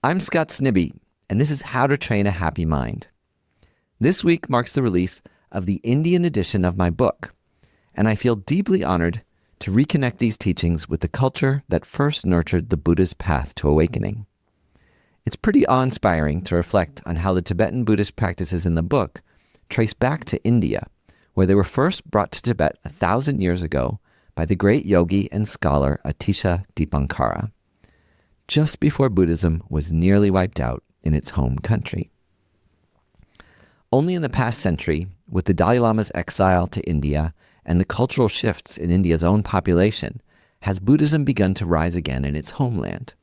I'm Scott Snibbe, and this is How to Train a Happy Mind. This week marks the release of the Indian edition of my book, and I feel deeply honored to reconnect these teachings with the culture that first nurtured the Buddha's path to awakening. It's pretty awe-inspiring to reflect on how the Tibetan Buddhist practices in the book trace back to India, where they were first brought to Tibet 1,000 years ago by the great yogi and scholar Atisha Dipankara, just before Buddhism was nearly wiped out in its home country. Only in the past century, with the Dalai Lama's exile to India and the cultural shifts in India's own population, has Buddhism begun to rise again in its homeland.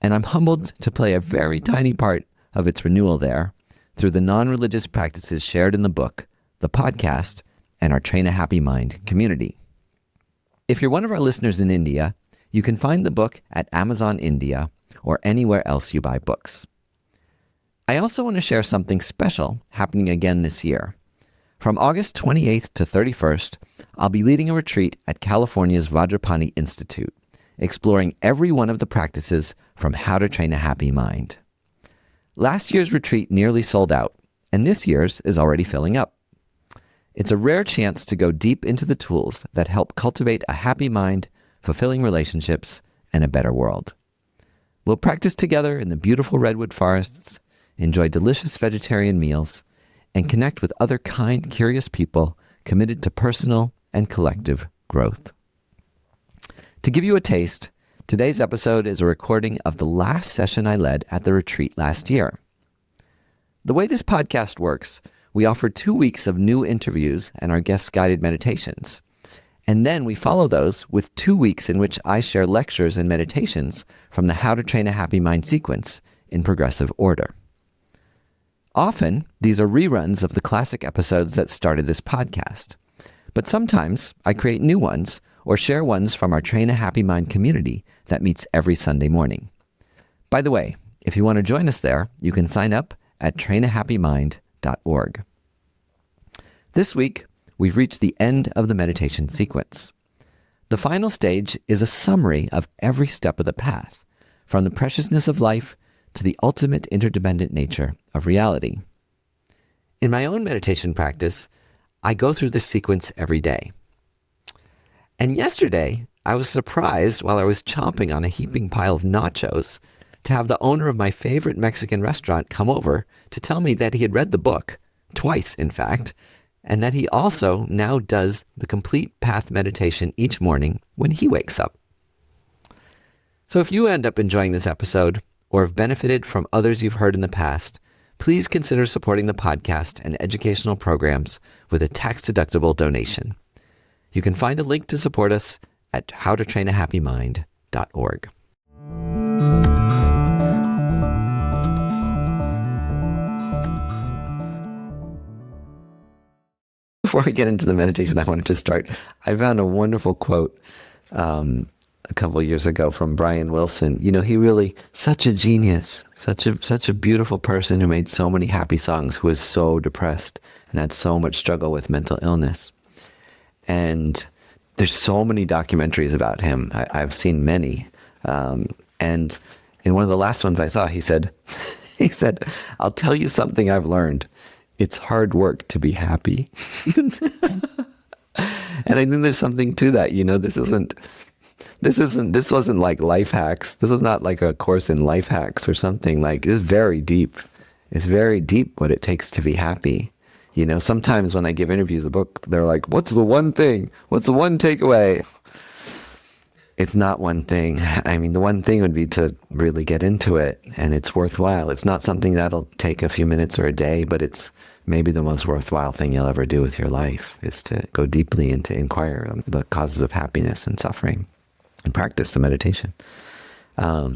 And I'm humbled to play a very tiny part of its renewal there through the non-religious practices shared in the book, the podcast, and our Train a Happy Mind community. If you're one of our listeners in India, you can find the book at Amazon India or anywhere else you buy books. I also want to share something special happening again this year. From August 28th to 31st, I'll be leading a retreat at California's Vajrapani Institute, exploring every one of the practices from How to Train a Happy Mind. Last year's retreat nearly sold out, and this year's is already filling up. It's a rare chance to go deep into the tools that help cultivate a happy mind, fulfilling relationships, and a better world. We'll practice together in the beautiful redwood forests, enjoy delicious vegetarian meals, and connect with other kind, curious people committed to personal and collective growth. To give you a taste, today's episode is a recording of the last session I led at the retreat last year. The way this podcast works, we offer 2 weeks of new interviews and our guest-guided meditations. And then we follow those with 2 weeks in which I share lectures and meditations from the How to Train a Happy Mind sequence in progressive order. Often, these are reruns of the classic episodes that started this podcast. But sometimes I create new ones or share ones from our Train a Happy Mind community that meets every Sunday morning. By the way, if you want to join us there, you can sign up at trainahappymind.org. This week, we've reached the end of the meditation sequence. The final stage is a summary of every step of the path, from the preciousness of life to the ultimate interdependent nature of reality. In my own meditation practice, I go through this sequence every day. And yesterday, I was surprised while I was chomping on a heaping pile of nachos to have the owner of my favorite Mexican restaurant come over to tell me that he had read the book, twice in fact, and that he also now does the complete path meditation each morning when he wakes up. So if you end up enjoying this episode or have benefited from others you've heard in the past, please consider supporting the podcast and educational programs with a tax-deductible donation. You can find a link to support us at howtotrainahappymind.org. Before we get into the meditation, I wanted to start. I found a wonderful quote a couple of years ago from Brian Wilson. You know, he really, such a genius, such a beautiful person who made so many happy songs, who was so depressed and had so much struggle with mental illness. And there's so many documentaries about him. I've seen many. And in one of the last ones I saw, he said, "I'll tell you something I've learned. It's hard work to be happy." And I think there's something to that. You know, this wasn't like life hacks. This was not like a course in life hacks or something. Like, it's very deep. It's very deep what it takes to be happy. You know, sometimes when I give interviews a book, they're like, "What's the one thing? What's the one takeaway?" It's not one thing. I mean, the one thing would be to really get into it, and it's worthwhile. It's not something that'll take a few minutes or a day, but it's maybe the most worthwhile thing you'll ever do with your life, is to go deeply and to inquire on the causes of happiness and suffering and practice the meditation. So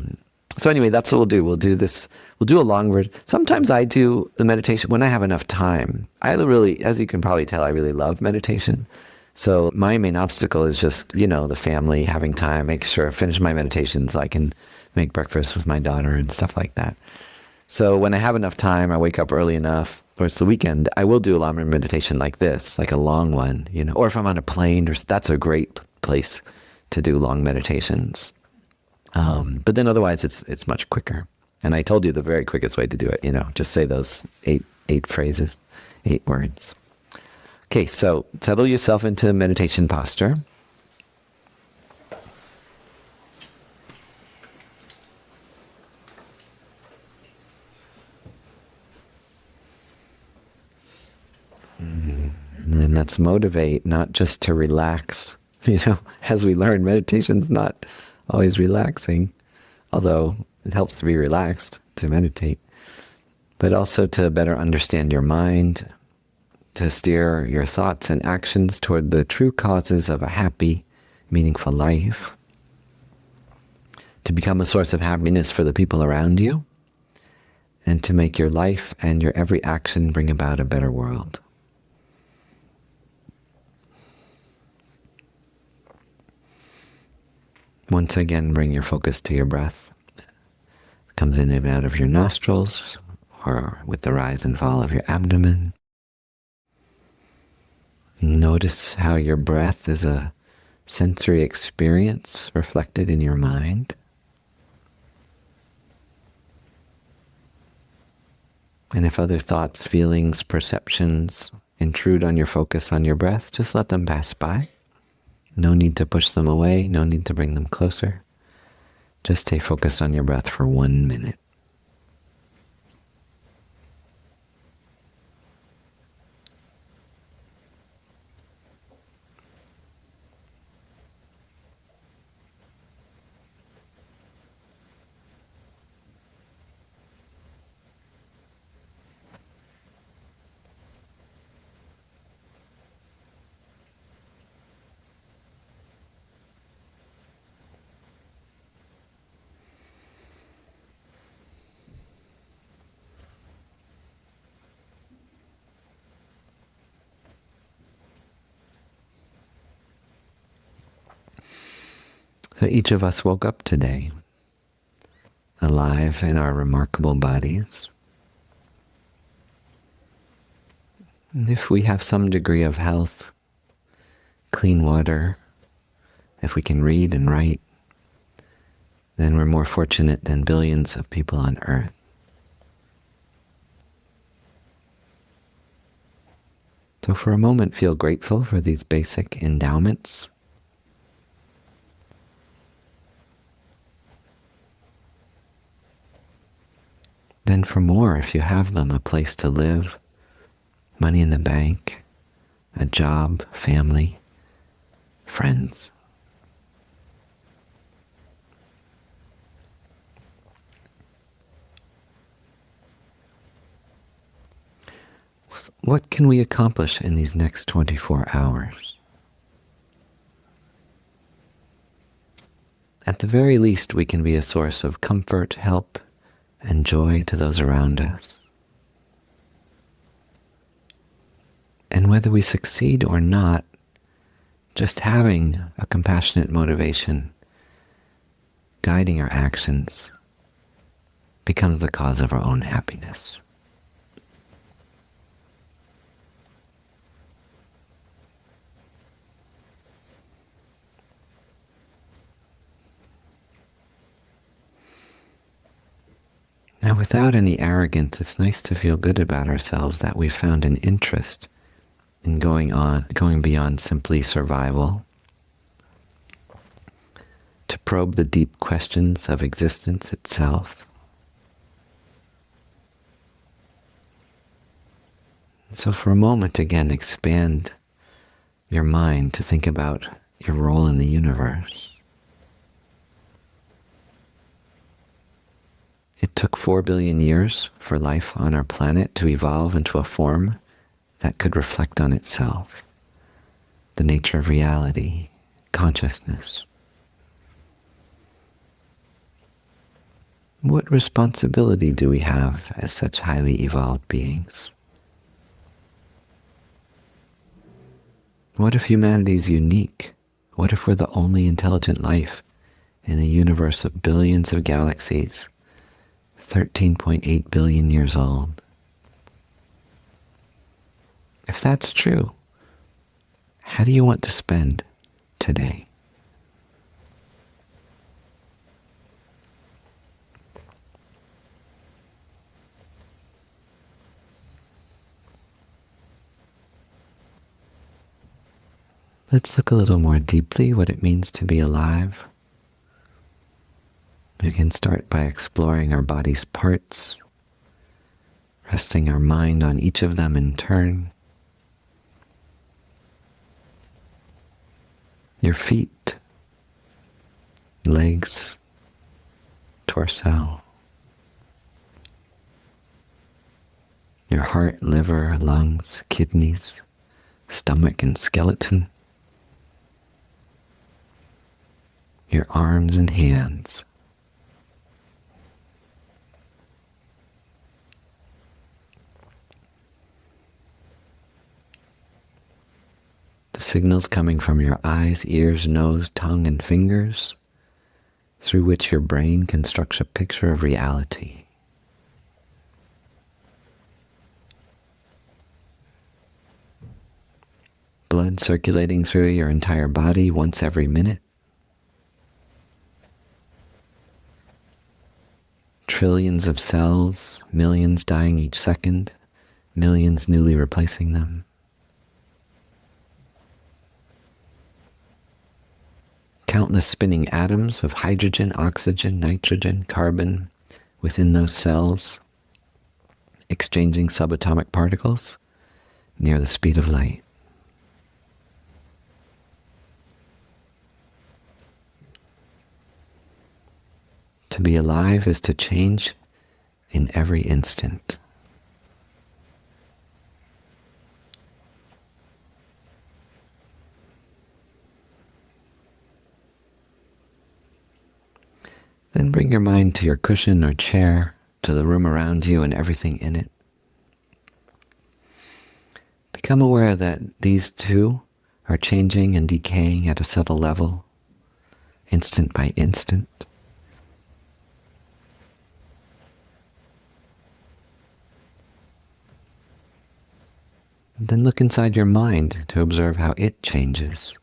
anyway, that's what we'll do. We'll do this. We'll do a long version. Sometimes I do the meditation when I have enough time. I really, as you can probably tell, I really love meditation. So my main obstacle is just, you know, the family, having time, make sure I finish my meditations so I can make breakfast with my daughter and stuff like that. So when I have enough time, I wake up early enough, or it's the weekend, I will do a long meditation like this, like a long one, you know, or if I'm on a plane, that's a great place to do long meditations. But then otherwise it's much quicker. And I told you the very quickest way to do it, just say those eight phrases, 8 words. Okay, so settle yourself into meditation posture. And let's motivate, not just to relax. As we learn, meditation's not always relaxing, although it helps to be relaxed, to meditate, but also to better understand your mind, to steer your thoughts and actions toward the true causes of a happy, meaningful life, to become a source of happiness for the people around you, and to make your life and your every action bring about a better world. Once again, bring your focus to your breath. It comes in and out of your nostrils, or with the rise and fall of your abdomen. Notice how your breath is a sensory experience reflected in your mind. And if other thoughts, feelings, perceptions intrude on your focus on your breath, just let them pass by. No need to push them away, no need to bring them closer. Just stay focused on your breath for 1 minute. So each of us woke up today, alive in our remarkable bodies. And if we have some degree of health, clean water, if we can read and write, then we're more fortunate than billions of people on earth. So for a moment, feel grateful for these basic endowments. Then for more, if you have them, a place to live, money in the bank, a job, family, friends. What can we accomplish in these next 24 hours? At the very least, we can be a source of comfort, help, and joy to those around us. And whether we succeed or not, just having a compassionate motivation guiding our actions becomes the cause of our own happiness. Now, without any arrogance, it's nice to feel good about ourselves that we've found an interest in going beyond simply survival, to probe the deep questions of existence itself. So for a moment, again, expand your mind to think about your role in the universe. It took 4 billion years for life on our planet to evolve into a form that could reflect on itself, the nature of reality, consciousness. What responsibility do we have as such highly evolved beings? What if humanity is unique? What if we're the only intelligent life in a universe of billions of galaxies, 13.8 billion years old? If that's true, how do you want to spend today? Let's look a little more deeply what it means to be alive. We can start by exploring our body's parts, resting our mind on each of them in turn. Your feet, legs, torso, your heart, liver, lungs, kidneys, stomach and skeleton, your arms and hands, the signals coming from your eyes, ears, nose, tongue, and fingers, through which your brain constructs a picture of reality. Blood circulating through your entire body once every minute. Trillions of cells, millions dying each second, millions newly replacing them. Countless spinning atoms of hydrogen, oxygen, nitrogen, carbon within those cells, exchanging subatomic particles near the speed of light. To be alive is to change in every instant. Then bring your mind to your cushion or chair, to the room around you and everything in it. Become aware that these too are changing and decaying at a subtle level, instant by instant. Then look inside your mind to observe how it changes.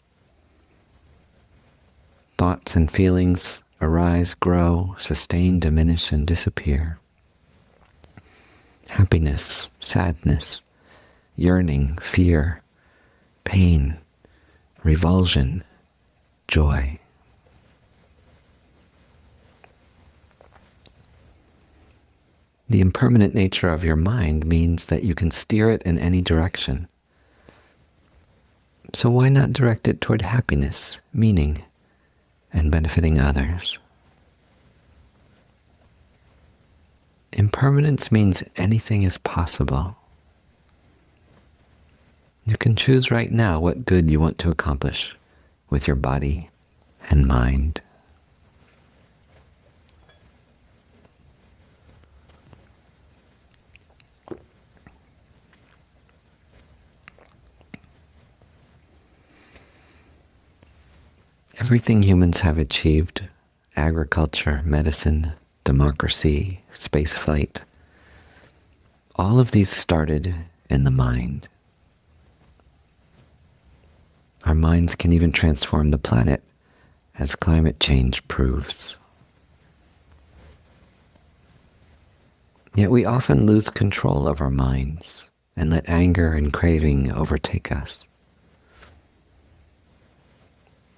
Thoughts and feelings arise, grow, sustain, diminish, and disappear. Happiness, sadness, yearning, fear, pain, revulsion, joy. The impermanent nature of your mind means that you can steer it in any direction. So why not direct it toward happiness, meaning, and benefiting others? Impermanence means anything is possible. You can choose right now what good you want to accomplish with your body and mind. Everything humans have achieved, agriculture, medicine, democracy, spaceflight, all of these started in the mind. Our minds can even transform the planet, as climate change proves. Yet we often lose control of our minds and let anger and craving overtake us.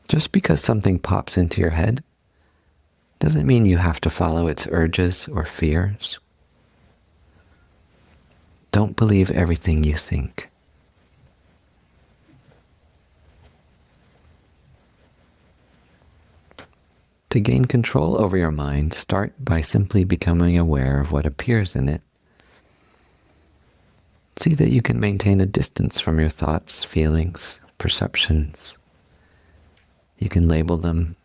Just because something pops into your head doesn't mean you have to follow its urges or fears. Don't believe everything you think. To gain control over your mind, start by simply becoming aware of what appears in it. See that you can maintain a distance from your thoughts, feelings, perceptions. You can label them,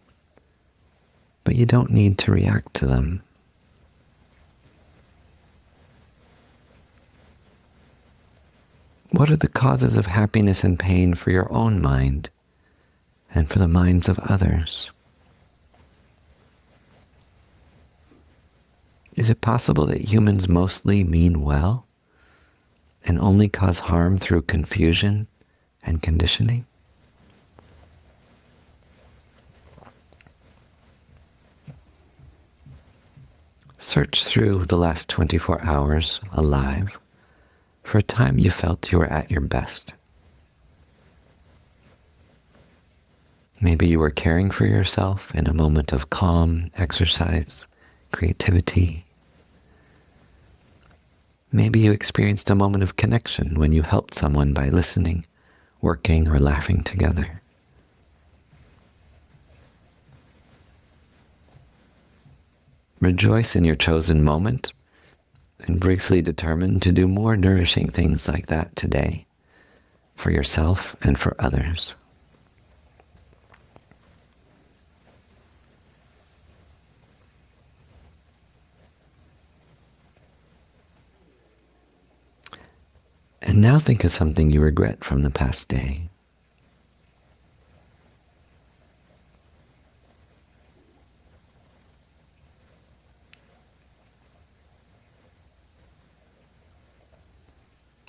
but you don't need to react to them. What are the causes of happiness and pain for your own mind and for the minds of others? Is it possible that humans mostly mean well and only cause harm through confusion and conditioning? Search through the last 24 hours alive for a time you felt you were at your best. Maybe you were caring for yourself in a moment of calm, exercise, creativity. Maybe you experienced a moment of connection when you helped someone by listening, working, or laughing together. Rejoice in your chosen moment and briefly determine to do more nourishing things like that today for yourself and for others. And now think of something you regret from the past day.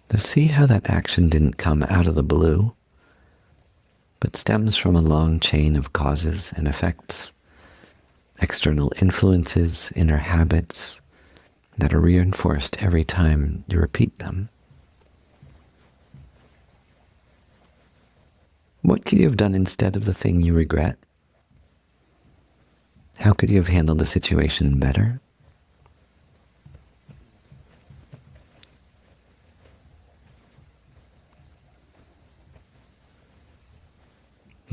To see how that action didn't come out of the blue, but stems from a long chain of causes and effects, external influences, inner habits that are reinforced every time you repeat them. What could you have done instead of the thing you regret? How could you have handled the situation better?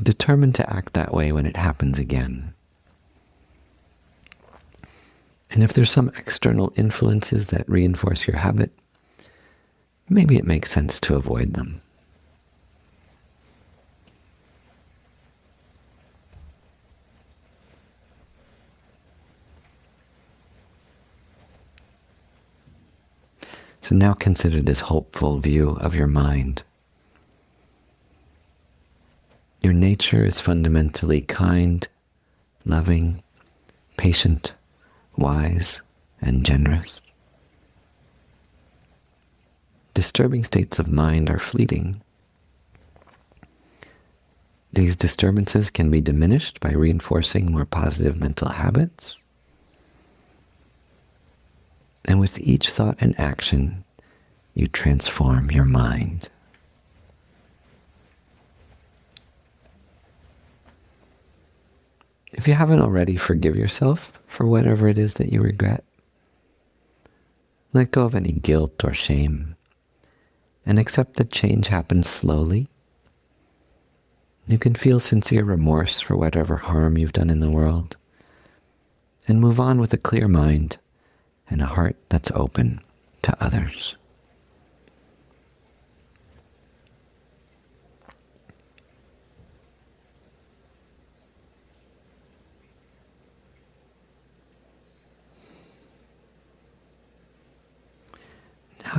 Determine to act that way when it happens again. And if there's some external influences that reinforce your habit, maybe it makes sense to avoid them. So now consider this hopeful view of your mind. Your nature is fundamentally kind, loving, patient, wise, and generous. Disturbing states of mind are fleeting. These disturbances can be diminished by reinforcing more positive mental habits. And with each thought and action, you transform your mind. If you haven't already, forgive yourself for whatever it is that you regret. Let go of any guilt or shame, and accept that change happens slowly. You can feel sincere remorse for whatever harm you've done in the world, and move on with a clear mind and a heart that's open to others.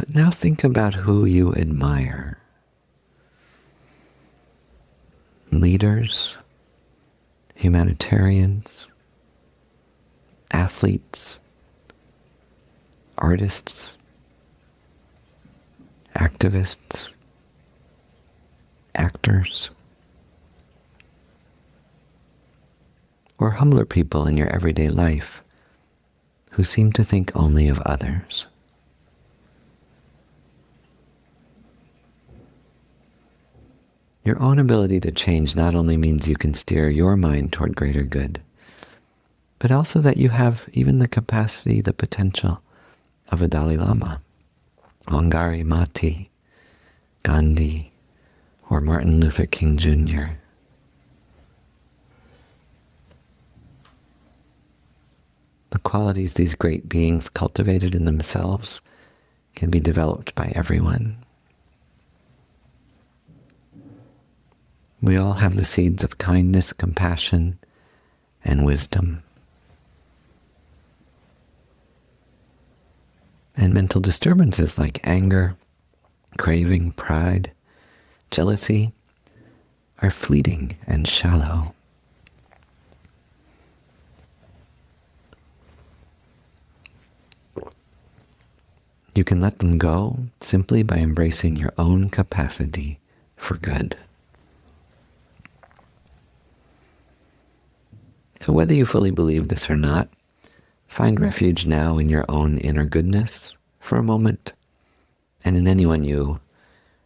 Now think about who you admire. Leaders, humanitarians, athletes, artists, activists, actors, or humbler people in your everyday life who seem to think only of others. Your own ability to change not only means you can steer your mind toward greater good, but also that you have even the capacity, the potential of a Dalai Lama, Wangari Maathai, Gandhi, or Martin Luther King Jr. The qualities these great beings cultivated in themselves can be developed by everyone. We all have the seeds of kindness, compassion, and wisdom. And mental disturbances like anger, craving, pride, jealousy are fleeting and shallow. You can let them go simply by embracing your own capacity for good. So whether you fully believe this or not, find refuge now in your own inner goodness for a moment, and in anyone you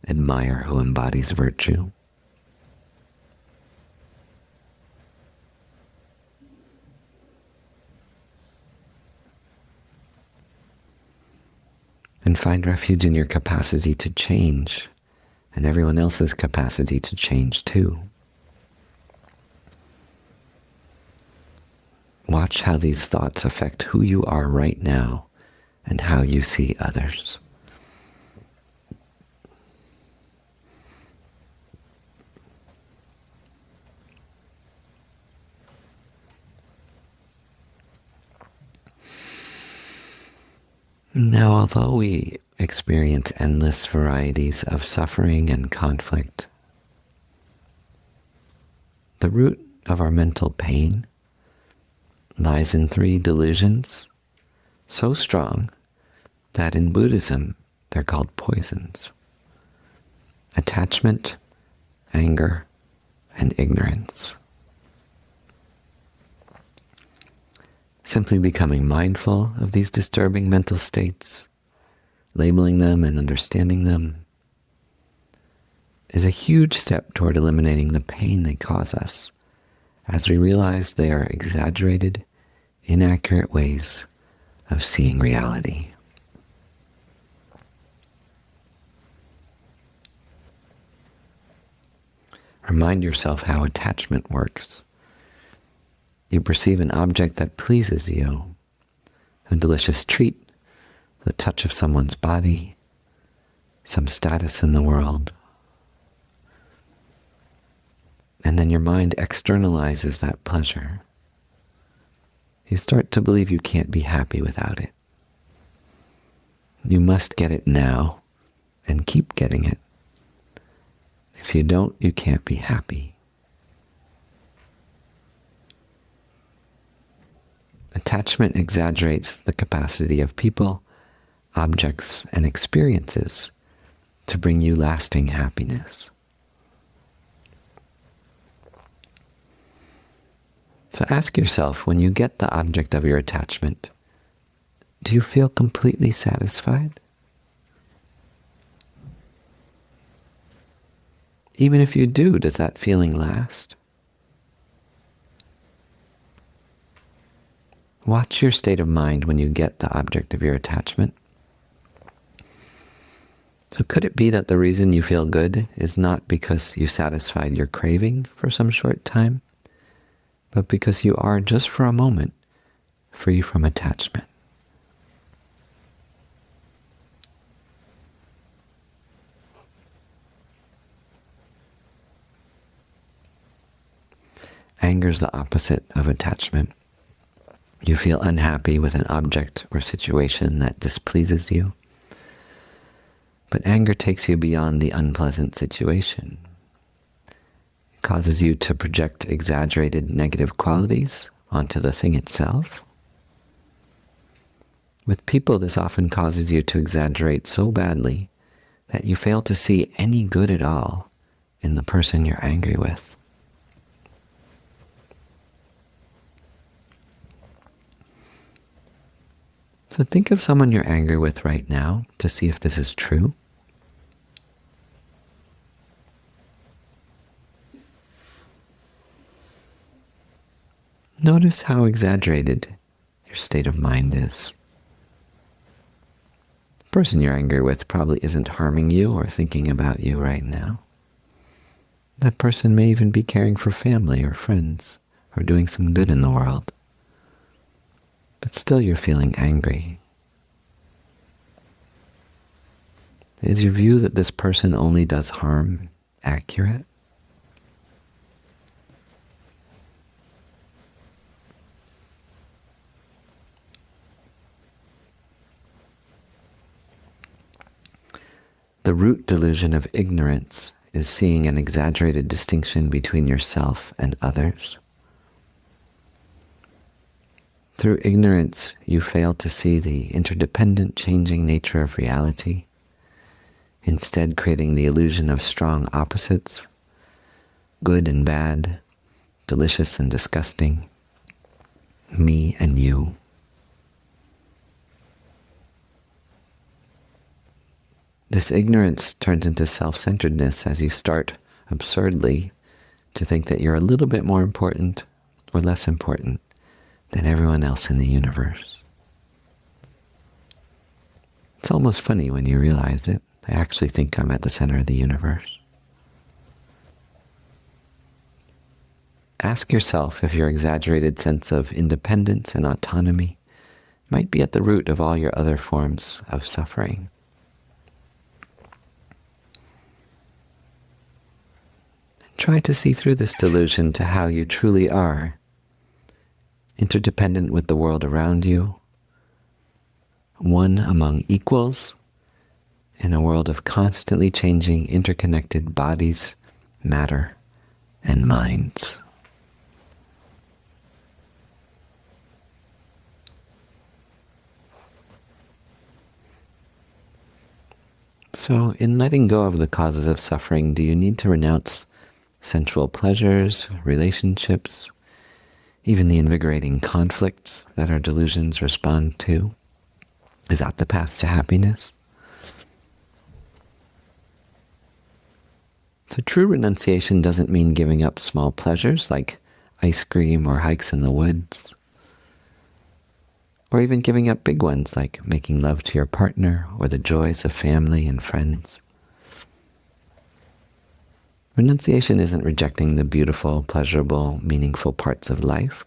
admire who embodies virtue. and find refuge in your capacity to change and everyone else's capacity to change too. Watch how these thoughts affect who you are right now and how you see others. Now, although we experience endless varieties of suffering and conflict, the root of our mental pain lies in three delusions so strong that in Buddhism they're called poisons: attachment, anger, and ignorance. Simply becoming mindful of these disturbing mental states, labeling them and understanding them, is a huge step toward eliminating the pain they cause us, as we realize they are exaggerated, inaccurate ways of seeing reality. Remind yourself how attachment works. You perceive an object that pleases you, a delicious treat, the touch of someone's body, some status in the world. And then your mind externalizes that pleasure. You start to believe you can't be happy without it. You must get it now and keep getting it. If you don't, you can't be happy. Attachment exaggerates the capacity of people, objects, and experiences to bring you lasting happiness. So ask yourself, when you get the object of your attachment, do you feel completely satisfied? Even if you do, does that feeling last? Watch your state of mind when you get the object of your attachment. So could it be that the reason you feel good is not because you satisfied your craving for some short time, but because you are, just for a moment, free from attachment? Anger is the opposite of attachment. You feel unhappy with an object or situation that displeases you. But anger takes you beyond the unpleasant situation. It causes you to project exaggerated negative qualities onto the thing itself. With people, this often causes you to exaggerate so badly that you fail to see any good at all in the person you're angry with. So think of someone you're angry with right now to see if this is true. Notice how exaggerated your state of mind is. The person you're angry with probably isn't harming you or thinking about you right now. That person may even be caring for family or friends or doing some good in the world. But still you're feeling angry. Is your view that this person only does harm accurate? The root delusion of ignorance is seeing an exaggerated distinction between yourself and others. Through ignorance, you fail to see the interdependent, changing nature of reality, instead creating the illusion of strong opposites, good and bad, delicious and disgusting, me and you. This ignorance turns into self-centeredness as you start, absurdly, to think that you're a little bit more important or less important than everyone else in the universe. It's almost funny when you realize it. I actually think I'm at the center of the universe. Ask yourself if your exaggerated sense of independence and autonomy might be at the root of all your other forms of suffering. And try to see through this delusion to how you truly are, interdependent with the world around you, one among equals, in a world of constantly changing, interconnected bodies, matter, and minds. So, in letting go of the causes of suffering, do you need to renounce sensual pleasures, relationships, even the invigorating conflicts that our delusions respond to? Is that the path to happiness? So true renunciation doesn't mean giving up small pleasures like ice cream or hikes in the woods, or even giving up big ones like making love to your partner or the joys of family and friends. Renunciation isn't rejecting the beautiful, pleasurable, meaningful parts of life.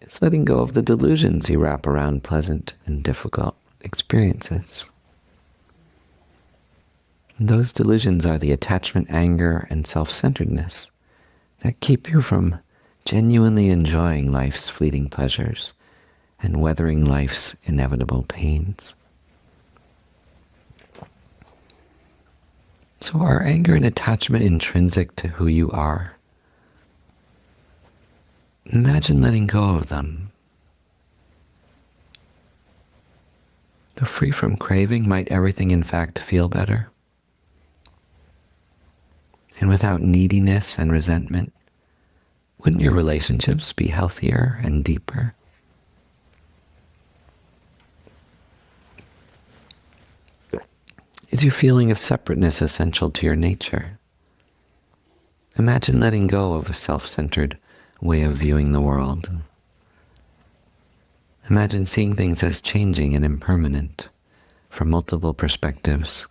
It's letting go of the delusions you wrap around pleasant and difficult experiences. Those delusions are the attachment, anger, and self-centeredness that keep you from genuinely enjoying life's fleeting pleasures and weathering life's inevitable pains. So are anger and attachment intrinsic to who you are? Imagine letting go of them. Though free from craving, might everything in fact feel better? And without neediness and resentment, wouldn't your relationships be healthier and deeper? Is your feeling of separateness essential to your nature? Imagine letting go of a self-centered way of viewing the world. Imagine seeing things as changing and impermanent from multiple perspectives,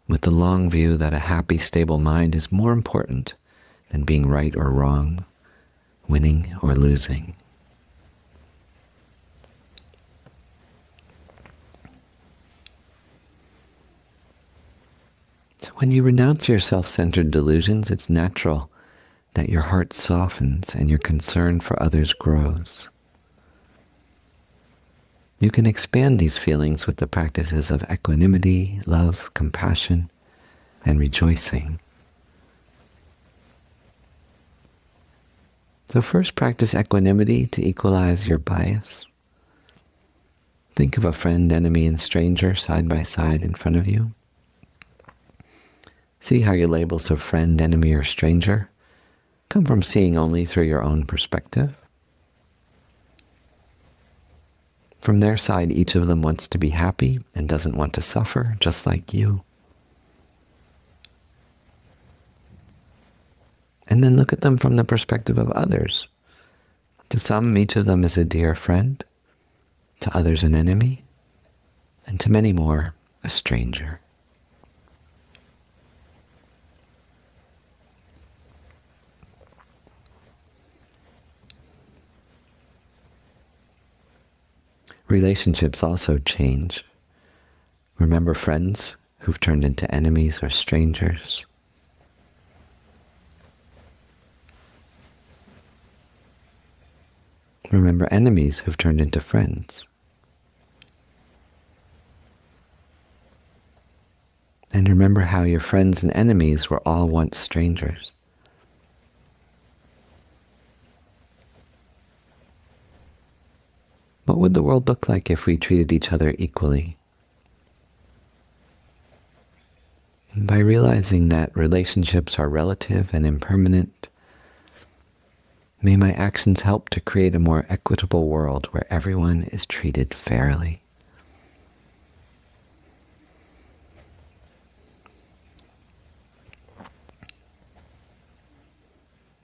with the long view that a happy, stable mind is more important than being right or wrong, winning or losing. So when you renounce your self-centered delusions, it's natural that your heart softens and your concern for others grows. You can expand these feelings with the practices of equanimity, love, compassion, and rejoicing. So first, practice equanimity to equalize your bias. Think of a friend, enemy, and stranger side by side in front of you. See how your labels of friend, enemy, or stranger come from seeing only through your own perspective. From their side, each of them wants to be happy and doesn't want to suffer, just like you. And then look at them from the perspective of others. To some, each of them is a dear friend, to others an enemy, and to many more, a stranger. Relationships also change. Remember friends who've turned into enemies or strangers. Remember enemies who've turned into friends. And remember how your friends and enemies were all once strangers. What would the world look like if we treated each other equally? And by realizing that relationships are relative and impermanent, may my actions help to create a more equitable world where everyone is treated fairly.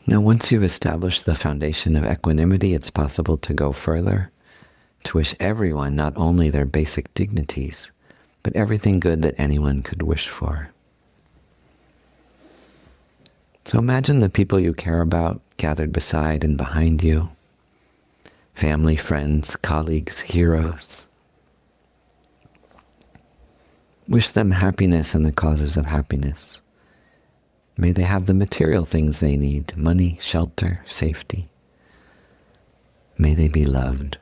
Now, once you've established the foundation of equanimity, it's possible to go further to wish everyone not only their basic dignities, but everything good that anyone could wish for. So imagine the people you care about gathered beside and behind you, family, friends, colleagues, heroes. Wish them happiness and the causes of happiness. May they have the material things they need, money, shelter, safety. May they be loved.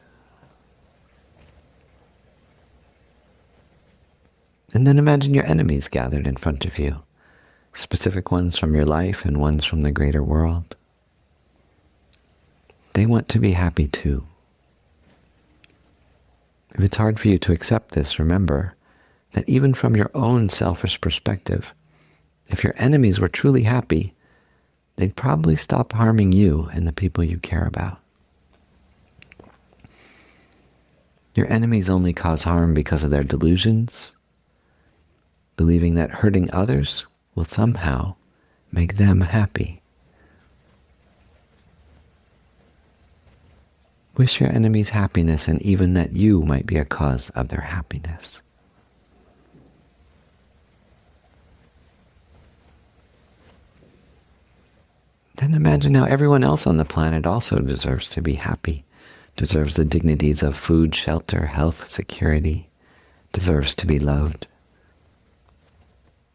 And then imagine your enemies gathered in front of you, specific ones from your life and ones from the greater world. They want to be happy too. If it's hard for you to accept this, remember that even from your own selfish perspective, if your enemies were truly happy, they'd probably stop harming you and the people you care about. Your enemies only cause harm because of their delusions, believing that hurting others will somehow make them happy. Wish your enemies happiness, and even that you might be a cause of their happiness. Then imagine how everyone else on the planet also deserves to be happy, deserves the dignities of food, shelter, health, security, deserves to be loved.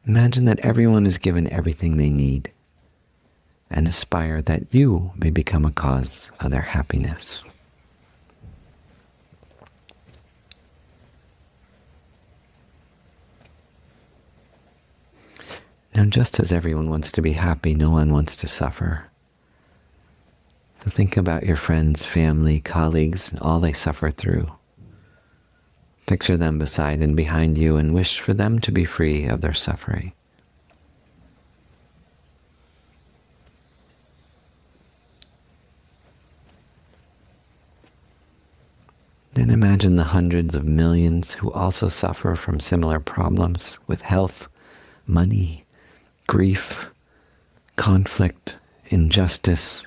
Imagine that everyone is given everything they need, and aspire that you may become a cause of their happiness. Now, just as everyone wants to be happy, no one wants to suffer. So think about your friends, family, colleagues, and all they suffer through. Picture them beside and behind you and wish for them to be free of their suffering. Then imagine the hundreds of millions who also suffer from similar problems with health, money, grief, conflict, injustice,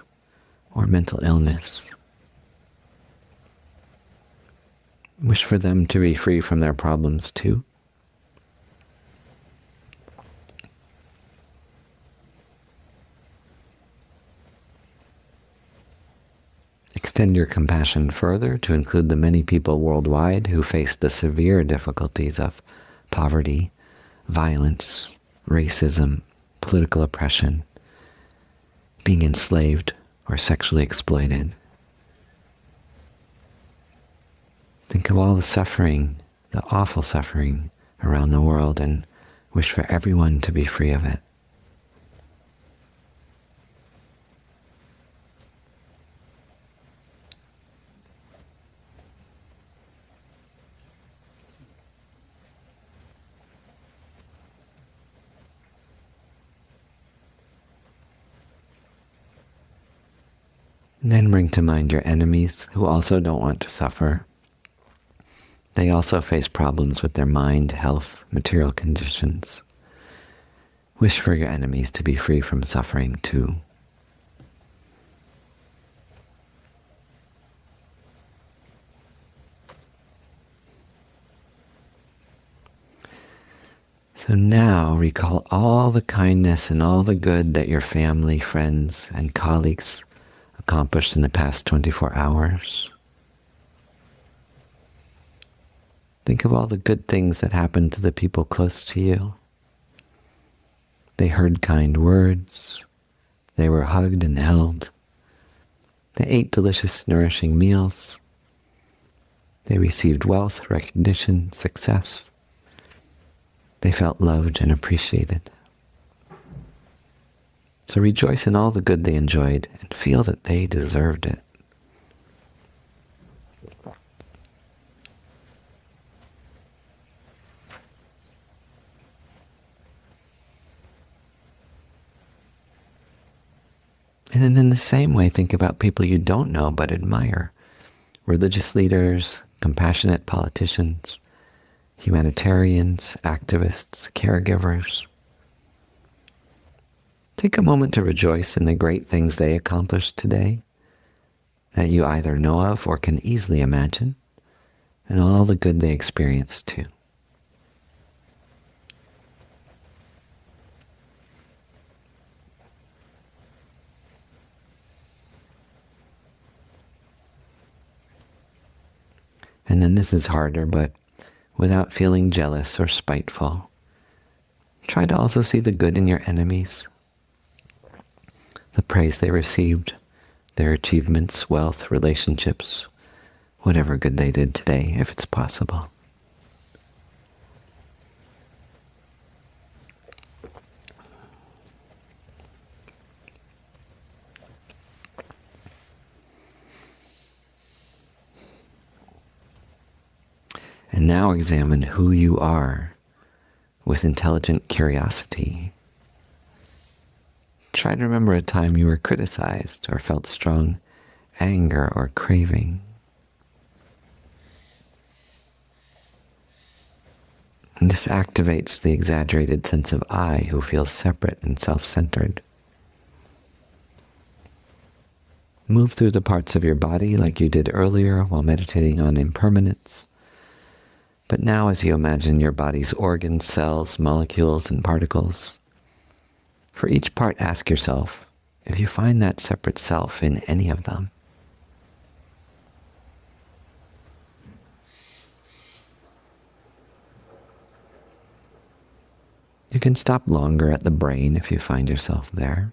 or mental illness. Wish for them to be free from their problems too. Extend your compassion further to include the many people worldwide who face the severe difficulties of poverty, violence, racism, political oppression, being enslaved or sexually exploited. Think of all the suffering, the awful suffering around the world, and wish for everyone to be free of it. Then bring to mind your enemies who also don't want to suffer. They also face problems with their mind, health, material conditions. Wish for your enemies to be free from suffering too. So now recall all the kindness and all the good that your family, friends, and colleagues accomplished in the past 24 hours. Think of all the good things that happened to the people close to you. They heard kind words. They were hugged and held. They ate delicious, nourishing meals. They received wealth, recognition, success. They felt loved and appreciated. So rejoice in all the good they enjoyed and feel that they deserved it. And then in the same way, think about people you don't know but admire. Religious leaders, compassionate politicians, humanitarians, activists, caregivers. Take a moment to rejoice in the great things they accomplished today that you either know of or can easily imagine. and all the good they experience too. And then this is harder, but without feeling jealous or spiteful, try to also see the good in your enemies, the praise they received, their achievements, wealth, relationships, whatever good they did today, if it's possible. And now examine who you are with intelligent curiosity. Try to remember a time you were criticized or felt strong anger or craving. And this activates the exaggerated sense of I who feels separate and self-centered. Move through the parts of your body like you did earlier while meditating on impermanence. But now as you imagine your body's organs, cells, molecules, and particles, for each part ask yourself if you find that separate self in any of them. You can stop longer at the brain if you find yourself there.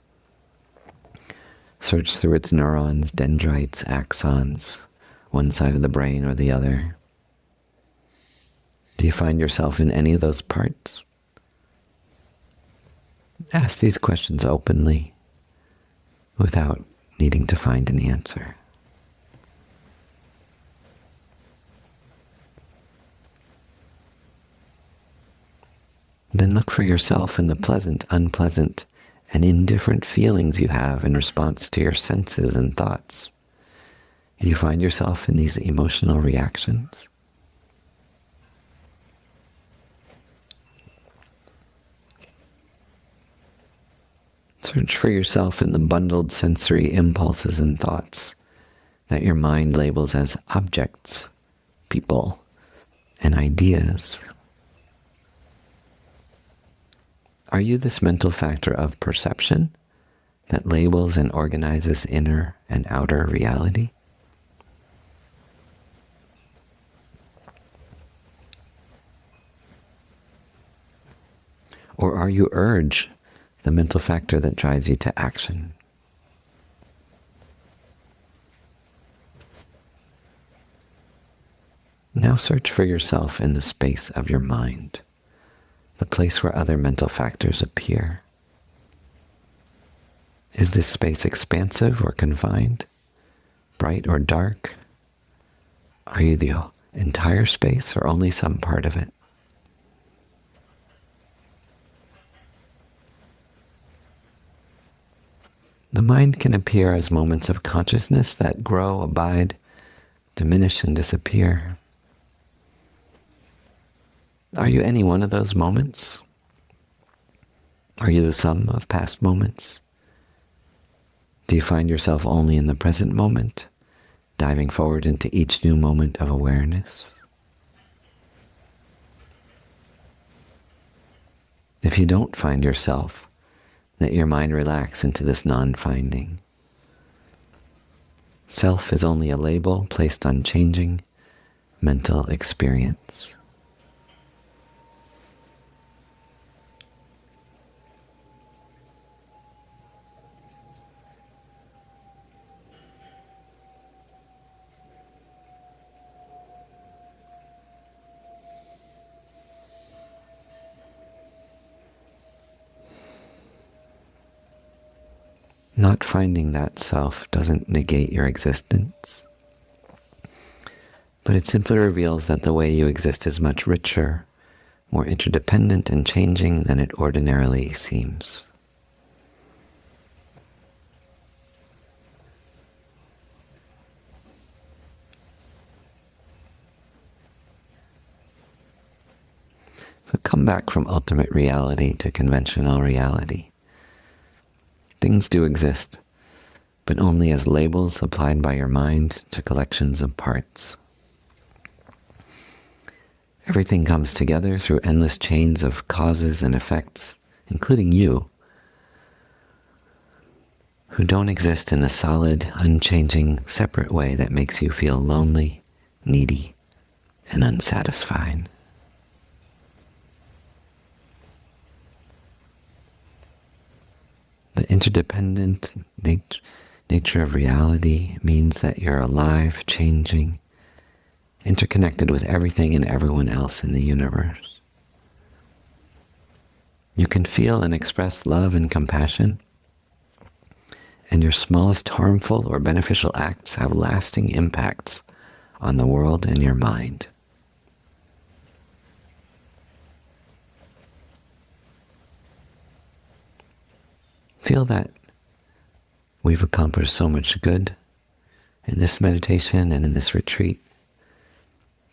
Search through its neurons, dendrites, axons, one side of the brain or the other. Do you find yourself in any of those parts? Ask these questions openly, without needing to find an answer. Then look for yourself in the pleasant, unpleasant, and indifferent feelings you have in response to your senses and thoughts. Do you find yourself in these emotional reactions? Search for yourself in the bundled sensory impulses and thoughts that your mind labels as objects, people, and ideas. Are you this mental factor of perception that labels and organizes inner and outer reality? Or are you urge, the mental factor that drives you to action? Now search for yourself in the space of your mind, the place where other mental factors appear. Is this space expansive or confined, bright or dark? Are you the entire space or only some part of it? The mind can appear as moments of consciousness that grow, abide, diminish, and disappear. Are you any one of those moments? Are you the sum of past moments? Do you find yourself only in the present moment, diving forward into each new moment of awareness? If you don't find yourself, let your mind relax into this non-finding. Self is only a label placed on changing mental experience. Not finding that self doesn't negate your existence, but it simply reveals that the way you exist is much richer, more interdependent and changing than it ordinarily seems. So come back from ultimate reality to conventional reality. Things do exist, but only as labels applied by your mind to collections of parts. Everything comes together through endless chains of causes and effects, including you, who don't exist in the solid, unchanging, separate way that makes you feel lonely, needy, and unsatisfied. The interdependent nature of reality means that you're alive, changing, interconnected with everything and everyone else in the universe. You can feel and express love and compassion, and your smallest harmful or beneficial acts have lasting impacts on the world and your mind. Feel that we've accomplished so much good in this meditation and in this retreat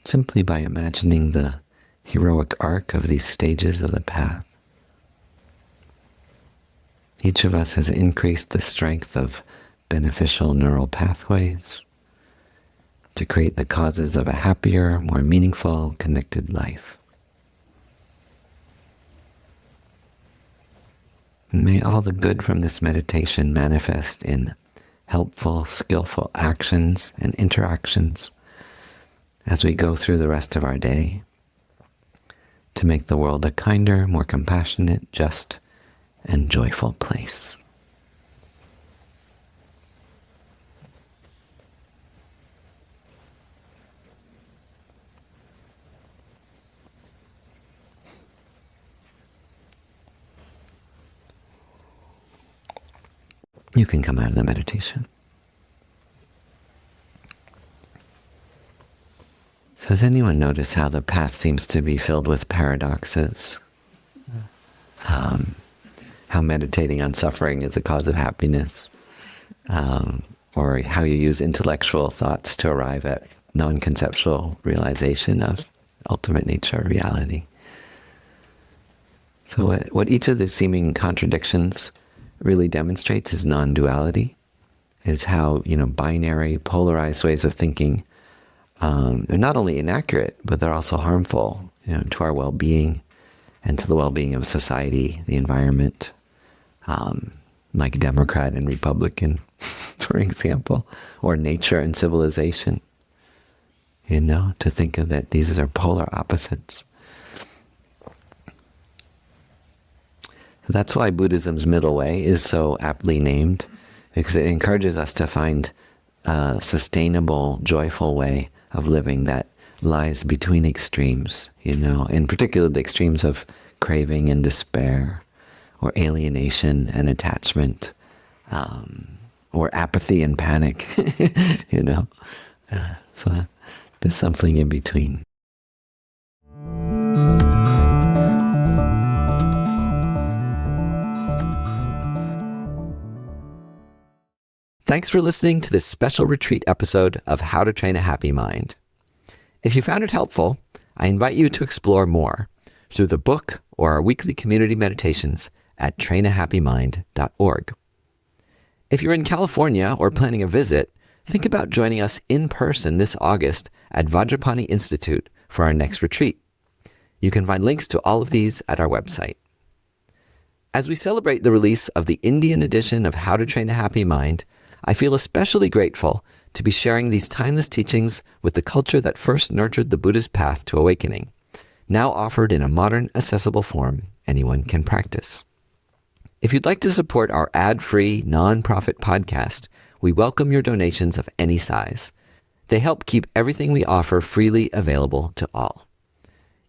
simply by imagining the heroic arc of these stages of the path. Each of us has increased the strength of beneficial neural pathways to create the causes of a happier, more meaningful, connected life. And may all the good from this meditation manifest in helpful, skillful actions and interactions as we go through the rest of our day to make the world a kinder, more compassionate, just, and joyful place. You can come out of the meditation. So has anyone noticed how the path seems to be filled with paradoxes? How meditating on suffering is a cause of happiness, or how you use intellectual thoughts to arrive at non-conceptual realization of ultimate nature of reality. So what each of the seeming contradictions really demonstrates is non-duality, is how, binary, polarized ways of thinking, they're not only inaccurate, but they're also harmful, to our well-being and to the well-being of society, the environment, like Democrat and Republican, for example, or nature and civilization. To think of that these are polar opposites. That's why Buddhism's middle way is so aptly named, because it encourages us to find a sustainable, joyful way of living that lies between extremes, in particular the extremes of craving and despair, or alienation and attachment, or apathy and panic, So there's something in between. Thanks for listening to this special retreat episode of How to Train a Happy Mind. If you found it helpful, I invite you to explore more through the book or our weekly community meditations at trainahappymind.org. If you're in California or planning a visit, think about joining us in person this August at Vajrapani Institute for our next retreat. You can find links to all of these at our website. As we celebrate the release of the Indian edition of How to Train a Happy Mind, I feel especially grateful to be sharing these timeless teachings with the culture that first nurtured the Buddha's path to awakening, now offered in a modern, accessible form anyone can practice. If you'd like to support our ad-free, non-profit podcast, we welcome your donations of any size. They help keep everything we offer freely available to all.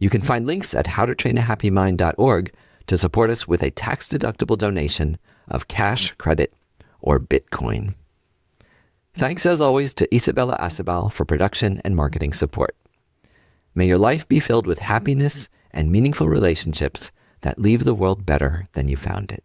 You can find links at howtotrainahappymind.org to support us with a tax-deductible donation of cash, credit, or Bitcoin. Thanks as always to Isabella Acebal for production and marketing support. May your life be filled with happiness and meaningful relationships that leave the world better than you found it.